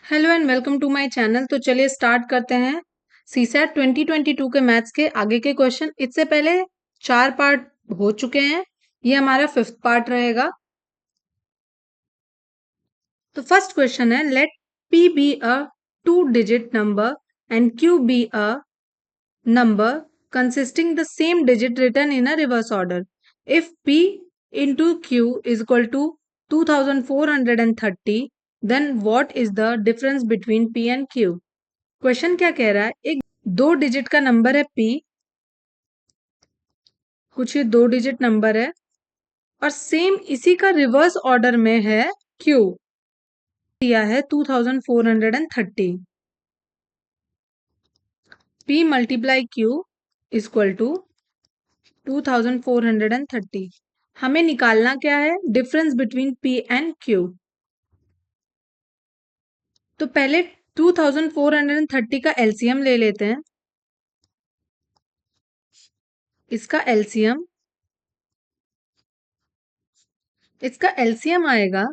Hello and welcome to my channel. तो चलिए start करते हैं सीसैट 2022 के मैथ्स के आगे के क्वेश्चन। इससे पहले 4 पार्ट हो चुके हैं, ये हमारा 5th पार्ट रहेगा। तो फर्स्ट क्वेश्चन है, let p be a 2-digit number and q be a number consisting the same digit written in a reverse order. If p into q is equal to 2430, then what is the difference between p and q? Question क्या कह रहा है, एक 2 digit का number है p, कुछ ये 2 digit number है और सेम इसी का रिवर्स ऑर्डर में है q। दिया है 2430। p multiply q equal to 2430। हमें निकालना क्या है, difference between p and q। तो पहले 2430 का एलसीएम ले लेते हैं। इसका एलसीएम आएगा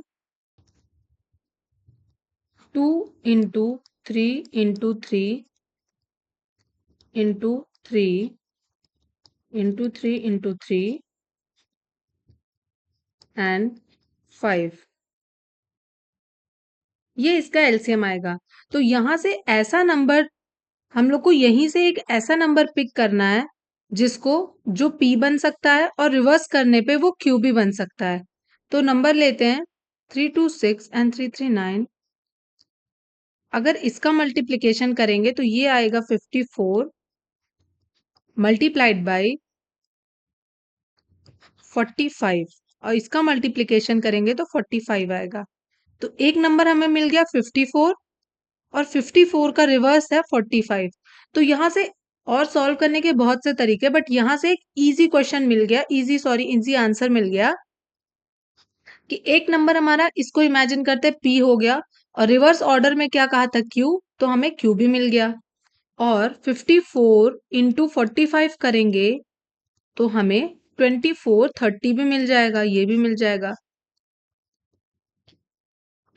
2 into 3 into 3 into 3 into 3 into 3 and 5। ये इसका एलसीएम आएगा। तो यहां से ऐसा नंबर, हम लोग को यहीं से एक ऐसा नंबर पिक करना है जिसको जो p बन सकता है और रिवर्स करने पे वो q भी बन सकता है। तो नंबर लेते हैं 326 एंड 339। अगर इसका मल्टीप्लिकेशन करेंगे तो ये आएगा 54 मल्टीप्लाइड बाई 45 और इसका मल्टीप्लिकेशन करेंगे तो 45 आएगा। तो एक नंबर हमें मिल गया 54 और 54 का रिवर्स है 45। तो यहाँ से और सॉल्व करने के बहुत से तरीके, बट यहाँ से एक इजी क्वेश्चन मिल गया, इजी आंसर मिल गया कि एक नंबर हमारा, इसको इमेजिन करते p हो गया और रिवर्स ऑर्डर में क्या कहा था q, तो हमें q भी मिल गया। और 54 इंटू 45 करेंगे तो हमें 2430 भी मिल जाएगा, ये भी मिल जाएगा।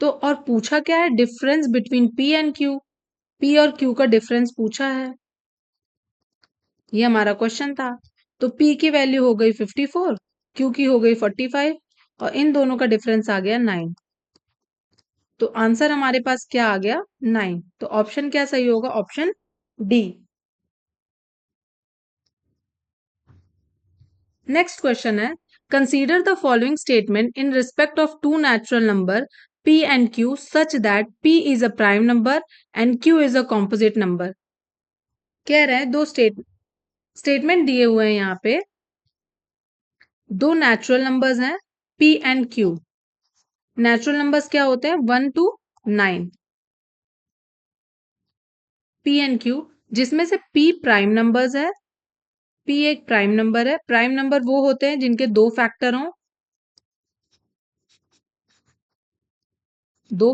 तो और पूछा क्या है, difference between p and q। p और q का डिफरेंस पूछा है, ये हमारा क्वेश्चन था। तो p की वैल्यू हो गई 54, q की हो गई 45 और इन दोनों का डिफरेंस आ गया 9। तो आंसर हमारे पास क्या आ गया, 9। तो ऑप्शन क्या सही होगा, ऑप्शन डी। नेक्स्ट क्वेश्चन है, consider the following statement in respect of two natural number p and q such that p is a prime number and q is a composite number. कह रहे हैं दो statement दिए हुए हैं यहाँ पे, दो नेचुरल नंबर्स हैं p and q। Natural numbers क्या होते हैं, 1 to 9। p एंड q, जिसमें से p प्राइम नंबर्स है, p एक प्राइम नंबर है। प्राइम नंबर वो होते हैं जिनके दो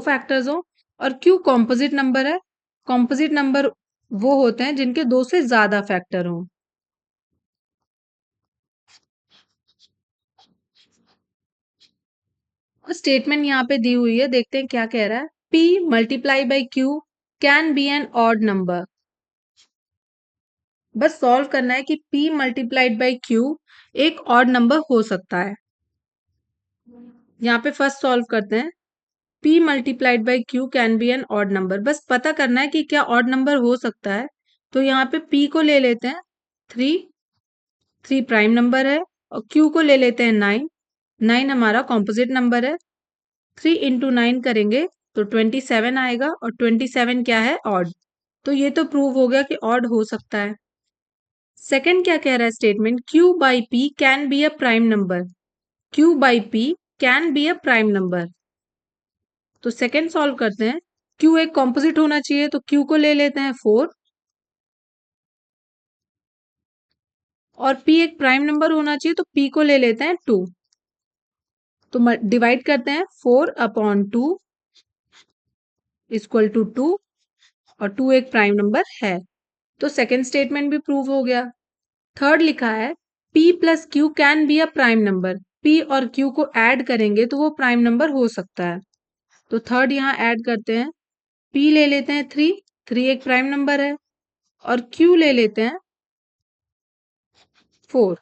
फैक्टर्स हो। और q कॉम्पोजिट नंबर है। कॉम्पोजिट नंबर वो होते हैं जिनके दो से ज्यादा फैक्टर हो। और स्टेटमेंट यहाँ पे दी हुई है, देखते हैं क्या कह रहा है। p multiply by q can be an odd number. बस सॉल्व करना है कि p मल्टीप्लाइड बाई q एक ऑड नंबर हो सकता है। यहाँ पे फर्स्ट सॉल्व करते हैं, p multiplied by q can be an odd number. बस पता करना है कि क्या ऑड नंबर हो सकता है। तो यहाँ पे p को ले लेते हैं 3, 3 प्राइम नंबर है और q को ले लेते हैं 9, 9 हमारा कॉम्पोजिट नंबर है। 3 इंटू 9 करेंगे तो 27 आएगा और 27 क्या है, ऑड। तो ये तो प्रूव हो गया कि ऑड हो सकता है। सेकंड क्या कह रहा है statement, q by p can be a prime number. q by p can be a prime number. तो सेकंड सॉल्व करते हैं, q एक कॉम्पोजिट होना चाहिए तो q को ले लेते हैं 4 और p एक प्राइम नंबर होना चाहिए तो p को ले लेते हैं 2। तो डिवाइड करते हैं, 4 अपॉन 2 इक्वल टू 2 और 2 एक प्राइम नंबर है। तो सेकंड स्टेटमेंट भी प्रूव हो गया। थर्ड लिखा है, p plus Q can be a prime number. p और q को ऐड करेंगे तो वो प्राइम नंबर हो सकता है। तो थर्ड यहाँ ऐड करते हैं, P ले लेते हैं 3, 3 एक प्राइम नंबर है, और Q ले लेते हैं 4।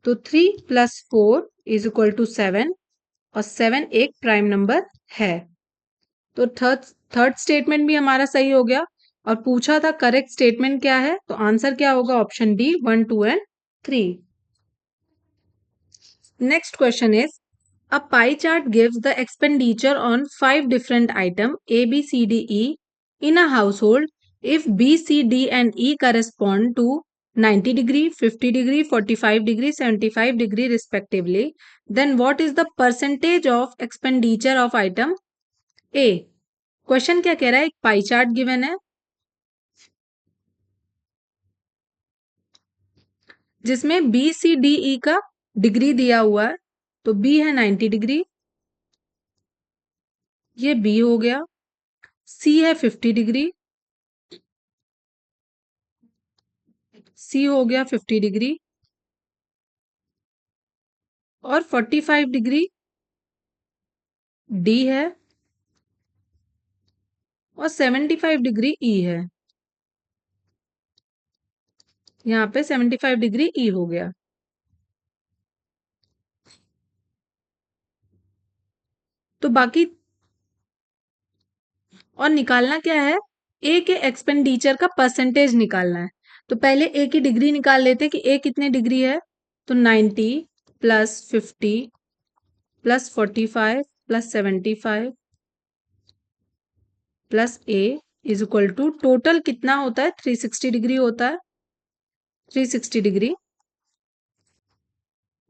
तो 3 + 4 = 7, और 7 एक प्राइम नंबर है। तो थर्ड स्टेटमेंट भी हमारा सही हो गया, और पूछा था करेक्ट स्टेटमेंट क्या है, तो आंसर क्या होगा? Option D, 1, 2 and 3। Next question is, a pie chart gives the expenditure on 5 different items A, B, C, D, E in a household. If B, C, D and E correspond to 90 degree, 50 degree, 45 degree, 75 degree respectively, then what is the percentage of expenditure of item A? Question क्या कह रहा है? एक pie chart given है जिसमें B C D E का degree दिया हुआ है। तो बी है 90 डिग्री, ये बी हो गया। सी है 50 डिग्री, सी हो गया 50 डिग्री, और 45 डिग्री डी है, और 75 डिग्री ई है। यहाँ पे 75 डिग्री ई हो गया। तो बाकी और निकालना क्या है? ए के एक्सपेंडिचर का परसेंटेज निकालना है। तो पहले ए की डिग्री निकाल लेते कि ए कितने डिग्री है। तो 90 + 50 + 45 + 75 प्लस ए = टोटल कितना होता है? 360 डिग्री होता है। 360 डिग्री,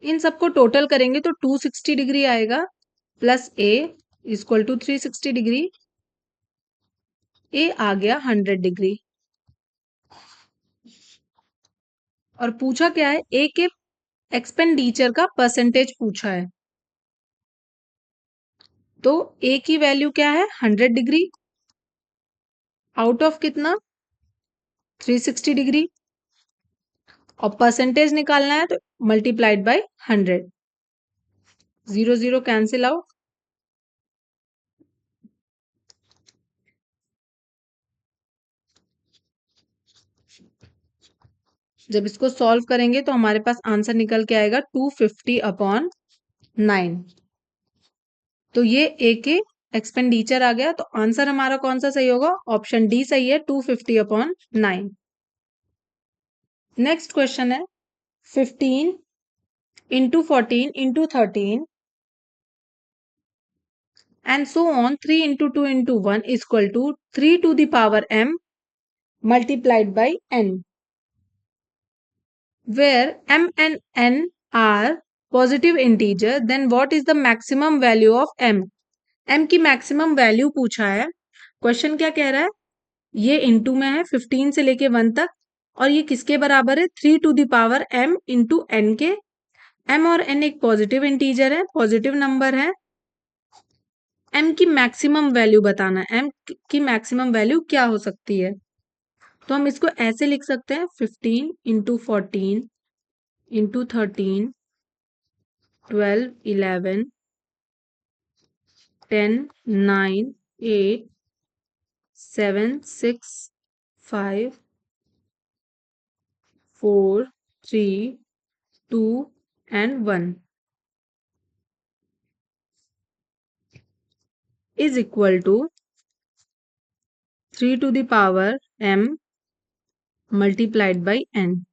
इन सबको टोटल करेंगे तो 260 डिग्री आएगा, प्लस ए = 360 डिग्री, ए आ गया 100 डिग्री। और पूछा क्या है? ए के एक्सपेंडिचर का परसेंटेज पूछा है। तो ए की वैल्यू क्या है? 100 डिग्री, आउट ऑफ कितना? 360 डिग्री, और परसेंटेज निकालना है तो मल्टीप्लाइड बाय 100। 0 0 cancel out. जब इसको सॉल्व करेंगे तो हमारे पास आंसर निकल के आएगा 250/9। तो ये ए के एक्सपेंडिचर आ गया। तो आंसर हमारा कौन सा सही होगा? ऑप्शन डी सही है, 250/9। नेक्स्ट क्वेश्चन है, 15 × 14 × 13 and so on, 3 × 2 × 1 = 3 to the power m multiplied by n, where m and n are positive integer, then what is the maximum value of m? m की maximum value पूछा है। Question क्या कह रहा है? ये into में है 15 से लेके 1 तक, और ये किसके बराबर है? 3 to the power m × n के। m और n एक पॉजिटिव इंटीजर है, पॉजिटिव नंबर है। m की मैक्सिमम वैल्यू बताना है। m की मैक्सिमम वैल्यू क्या हो सकती है? तो हम इसको ऐसे लिख सकते हैं, 15 × 14 × 13 12 11 10 9 8 7 6 5 4 3 2 and 1 is equal to 3 to the power m multiplied by n।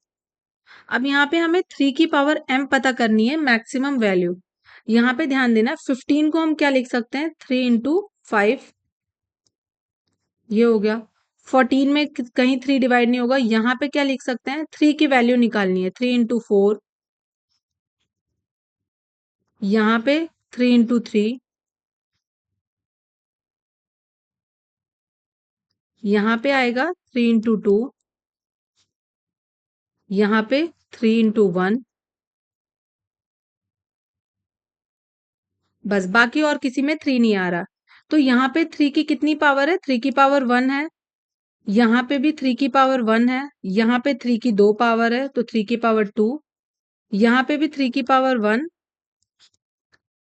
अब यहाँ पे हमें 3 की पावर m पता करनी है, मैक्सिमम वैल्यू। यहाँ पे ध्यान देना, 15 को हम क्या लिख सकते हैं? 3 × 5, ये हो गया। 14 में कहीं 3 डिवाइड नहीं होगा, यहाँ पे क्या लिख सकते हैं? 3 की वैल्यू निकालनी है, 3 × 4, यहाँ पे 3 × 3, यहाँ पे आएगा 3 × 2, यहाँ पे 3 × 1, बस। बाकी और किसी में 3 नहीं आ रहा। तो यहाँ पे 3 की कितनी पावर है? 3 की पावर 1 है। यहाँ पे भी 3 की पावर 1 है। यहाँ पे 3 की 2 पावर है, तो 3 की पावर 2। यहाँ पे भी 3 की पावर 1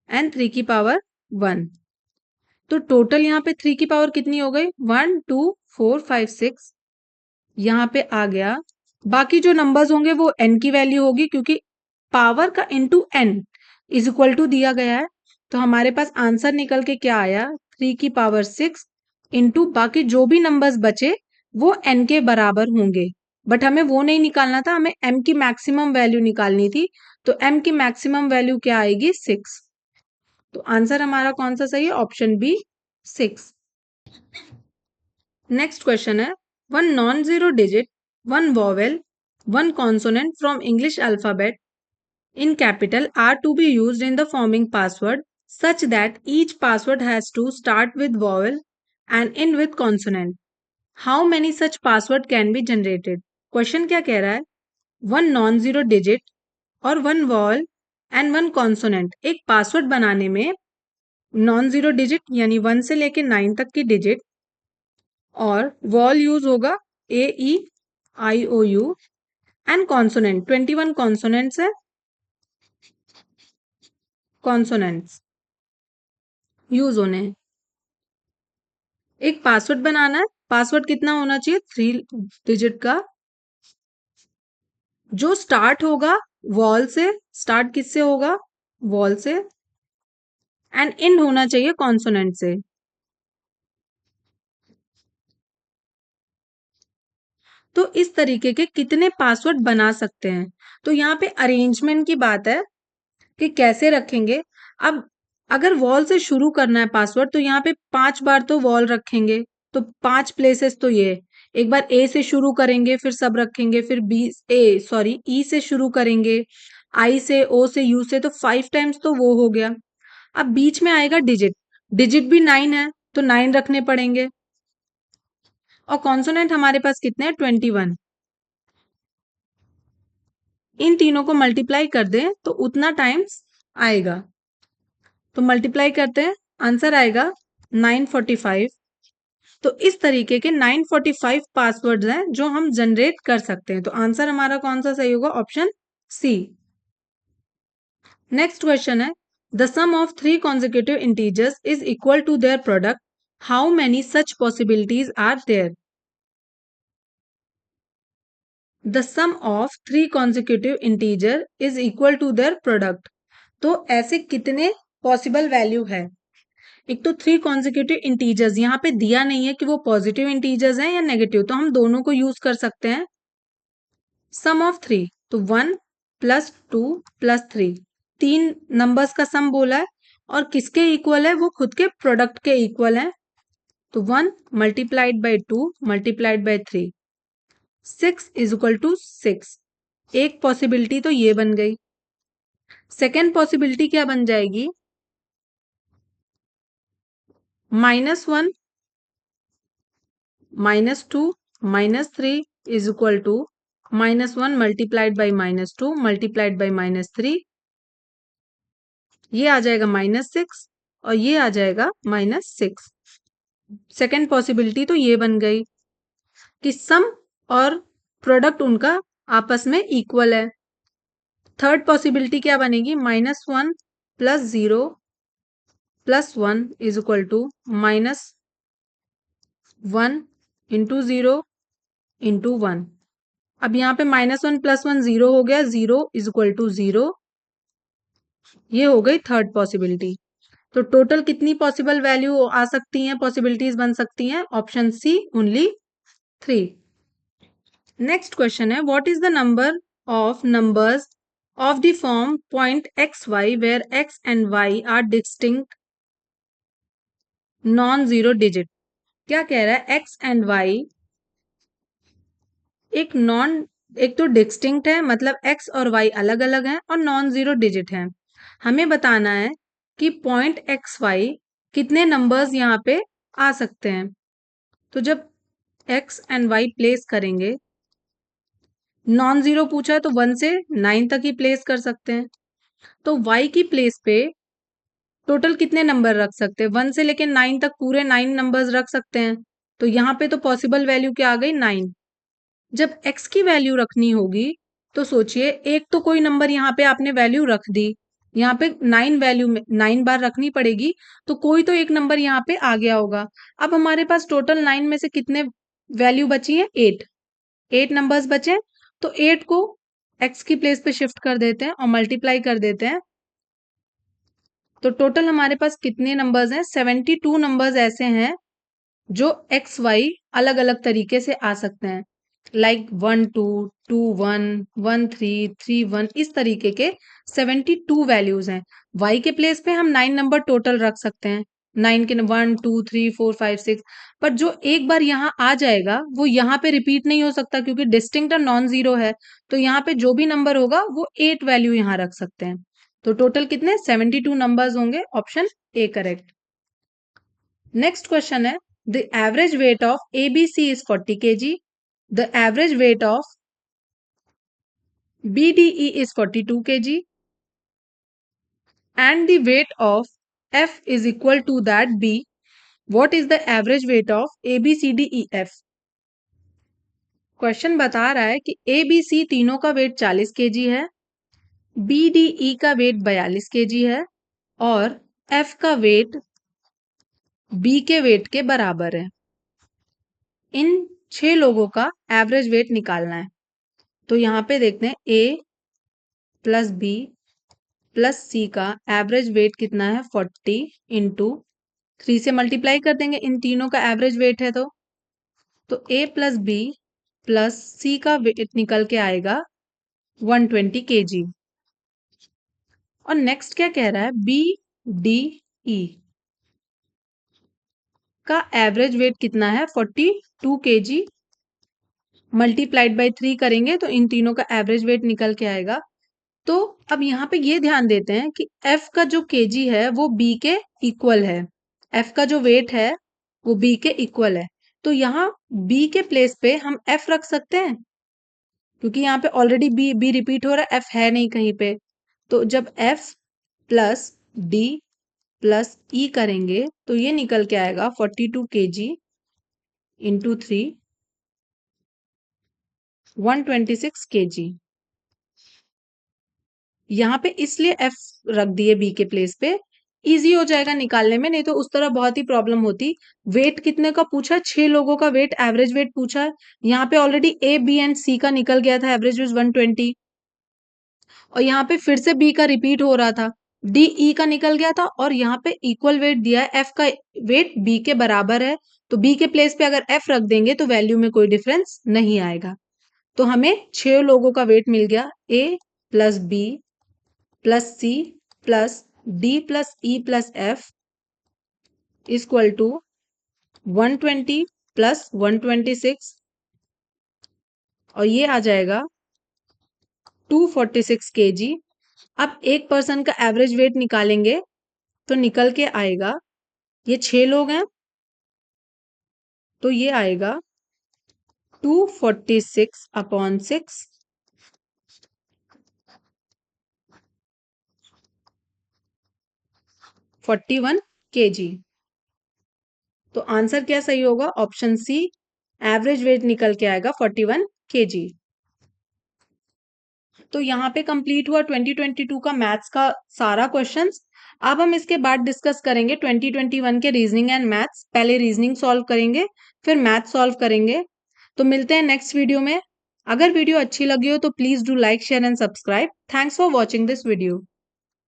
एंड 3 की पावर 1। तो टोटल यहाँ पे 3 की पावर कितनी हो गई? 1 2 4 5 6 यहाँ पे आ गया। बाकी जो नंबर्स होंगे वो n की वैल्यू होगी, क्योंकि पावर का into n is equal to दिया गया है। तो हमारे पास आंसर निकल के क्या आया? 3 की पावर 6 इंटू बाकी जो भी नंबर्स बचे वो n के बराबर होंगे। बट हमें वो नहीं निकालना था, हमें m की मैक्सिमम वैल्यू निकालनी थी। तो m की मैक्सिमम वैल्यू क्या आएगी? 6। तो आंसर हमारा कौन सा सही है? Option B 6। नेक्स्ट क्वेश्चन है, one non zero digit, one vowel, one consonant from English alphabet in capital are to be used in the forming password such that each password has to start with vowel and end with consonant. How many such password can be generated? Question क्या कह रहा है? One non zero digit और one vowel and one consonant, एक password बनाने में non zero digit यानी 1 से लेके 9 तक की डिजिट और वॉल यूज होगा AEIOU एंड कॉन्सोनेंट 21 कॉन्सोनेंट्स है, कॉन्सोनेंट्स यूज होने हैं। एक पासवर्ड बनाना है, पासवर्ड कितना होना चाहिए? 3 डिजिट का, जो स्टार्ट होगा वॉल से, स्टार्ट किससे होगा? वॉल से, एंड एंड होना चाहिए कॉन्सोनेंट से। तो इस तरीके के कितने पासवर्ड बना सकते हैं? तो यहाँ पे अरेंजमेंट की बात है कि कैसे रखेंगे। अब अगर वॉल से शुरू करना है पासवर्ड तो यहाँ पे 5 बार तो वॉल रखेंगे, तो 5 प्लेसेस तो ये, एक बार ए से शुरू करेंगे फिर सब रखेंगे, फिर ई से शुरू करेंगे, आई से, ओ से, यू से, तो 5 टाइम्स तो वो हो गया। अब बीच में आएगा डिजिट, डिजिट भी 9 है तो 9 रखने पड़ेंगे, और कॉन्सोनेंट हमारे पास कितने हैं? 21। इन तीनों को मल्टीप्लाई कर दें तो उतना टाइम्स आएगा, तो मल्टीप्लाई करते हैं, आंसर आएगा 945। तो इस तरीके के 945 पासवर्ड्स हैं जो हम जनरेट कर सकते हैं। तो आंसर हमारा कौन सा सही होगा? Option C. नेक्स्ट क्वेश्चन है, the sum of 3 consecutive integers is equal to their product. How many such possibilities are there? The sum of 3 consecutive integer is equal to their product. तो ऐसे कितने possible value है? एक तो 3 consecutive integers, यहाँ पे दिया नहीं है कि वो पॉजिटिव इंटीजर्स हैं या नेगेटिव, तो हम दोनों को यूज कर सकते हैं। सम ऑफ 3, तो 1 प्लस 2 प्लस 3, 3 नंबर्स का सम बोला है और किसके इक्वल है? वो खुद के प्रोडक्ट के इक्वल है। तो 1 multiplied by 2 multiplied by 3, 6 is equal to 6। एक पॉसिबिलिटी तो ये बन गई। सेकेंड पॉसिबिलिटी क्या बन जाएगी? -1 -2 -3 is equal to -1 multiplied by -2 multiplied by -3, ये आ जाएगा -6 और ये आ जाएगा -6। सेकेंड पॉसिबिलिटी तो ये बन गई कि सम और प्रोडक्ट उनका आपस में इक्वल है। थर्ड पॉसिबिलिटी क्या बनेगी? -1 plus 0 plus 1 is equal to -1 into 0 into 1। अब यहाँ पे -1 प्लस 1 0 हो गया, 0 इज इक्वल टू 0, ये हो गई थर्ड पॉसिबिलिटी। तो टोटल कितनी पॉसिबल वैल्यू आ सकती हैं, पॉसिबिलिटीज बन सकती हैं? Option C only 3। Next question है, what is the number of numbers of the form point X Y where X and Y are distinct non zero digit? क्या कह रहा है? एक्स एंड वाई एक तो डिस्टिंक्ट है, मतलब एक्स और वाई अलग अलग हैं, और नॉन जीरो डिजिट है। हमें बताना है कि पॉइंट एक्स वाई कितने नंबर्स यहाँ पे आ सकते हैं। तो जब एक्स एंड वाई प्लेस करेंगे, नॉन जीरो पूछा है तो 1 से 9 तक ही प्लेस कर सकते हैं। तो वाई की प्लेस पे टोटल कितने नंबर रख सकते हैं? 1 से लेके 9 तक पूरे 9 नंबर्स रख सकते हैं। तो यहाँ पे तो पॉसिबल वैल्यू क्या आ गई? 9। जब x की वैल्यू रखनी होगी तो सोचिए, एक तो कोई नंबर यहाँ पे आपने वैल्यू रख दी, यहाँ पे 9 वैल्यू में 9 बार रखनी पड़ेगी, तो कोई तो एक नंबर यहाँ पे आ गया होगा। अब हमारे पास टोटल 9 में से कितने वैल्यू बची है? 8 नंबर्स बचे, तो 8 को x की प्लेस पे शिफ्ट कर देते हैं और मल्टीप्लाई कर देते हैं। तो टोटल हमारे पास कितने नंबर्स हैं? 72 नंबर्स ऐसे हैं जो एक्स वाई अलग अलग तरीके से आ सकते हैं, लाइक 1 2 2 1 1 3 3 1, इस तरीके के 72 वैल्यूज हैं। वाई के प्लेस पे हम 9 नंबर टोटल रख सकते हैं, 9 के 1 2 3 4 5 6, पर जो एक बार यहाँ आ जाएगा वो यहाँ पे रिपीट नहीं हो सकता क्योंकि डिस्टिंक्ट और नॉन जीरो है। तो यहाँ पे जो भी नंबर होगा वो 8 वैल्यू यहाँ रख सकते हैं। तो टोटल कितने? 72 नंबर्स होंगे। Option A correct. Next question है, the average weight of ABC is 40 kg, the average weight of BDE is 42 kg, and the weight of F is equal to that B. What is the average weight of ABCDEF? Question बता रहा है कि ABC तीनों का wait 40 kg है, BDE का wait 42 kg है और F का वेट B के वेट के बराबर है। इन 6 लोगों का एवरेज वेट निकालना है। तो यहाँ पे देखते हैं A plus B plus C का एवरेज वेट कितना है? 40 इंटू 3 से मल्टीप्लाई कर देंगे, इन तीनों का एवरेज वेट है। तो A plus B plus C का वेट निकल के आएगा 120 kg। और नेक्स्ट क्या कह रहा है? BDE का एवरेज वेट कितना है? 42 kg। मल्टीप्लाइड बाई 3 करेंगे तो इन तीनों का एवरेज वेट निकल के आएगा। तो अब यहाँ पे ये ध्यान देते हैं कि F का जो केजी है वो B के इक्वल है। F का जो वेट है वो B के इक्वल है। तो यहाँ B के प्लेस पे हम F रख सकते हैं क्योंकि यहाँ पे ऑलरेडी B रिपीट हो रहा है, F है नहीं कहीं पे। तो जब F plus D plus E करेंगे तो ये निकल के आएगा 42 kg इंटू 3 126 kg। यहाँ पे इसलिए F रख दिए B के प्लेस पे, इजी हो जाएगा निकालने में, नहीं तो उस तरह बहुत ही प्रॉब्लम होती। वेट कितने का पूछा? 6 लोगों का वेट, एवरेज वेट पूछा है। यहाँ पे already A B and C का निकल गया था, एवरेज वेट 120, और यहाँ पे फिर से B का रिपीट हो रहा था, D E का निकल गया था, और यहाँ पे इक्वल वेट दिया है, F का वेट B के बराबर है। तो B के प्लेस पे अगर F रख देंगे तो वैल्यू में कोई डिफरेंस नहीं आएगा। तो हमें 6 लोगों का वेट मिल गया, A plus B plus C plus D plus E plus F equal to 120 plus 126, और ये आ जाएगा 246 kg। अब एक पर्सन का एवरेज वेट निकालेंगे तो निकल के आएगा, ये 6 लोग हैं तो ये आएगा 246 अपॉन 6, 41 kg। तो आंसर क्या सही होगा? ऑप्शन सी, एवरेज वेट निकल के आएगा 41 kg। तो यहाँ पे कंप्लीट हुआ 2022 का मैथ्स का सारा क्वेश्चंस। अब हम इसके बाद डिस्कस करेंगे 2021 के रीजनिंग एंड मैथ्स। पहले रीजनिंग सॉल्व करेंगे, फिर मैथ्स सॉल्व करेंगे। तो मिलते हैं नेक्स्ट वीडियो में। अगर वीडियो अच्छी लगी हो तो please do like share and subscribe. Thanks for watching this video.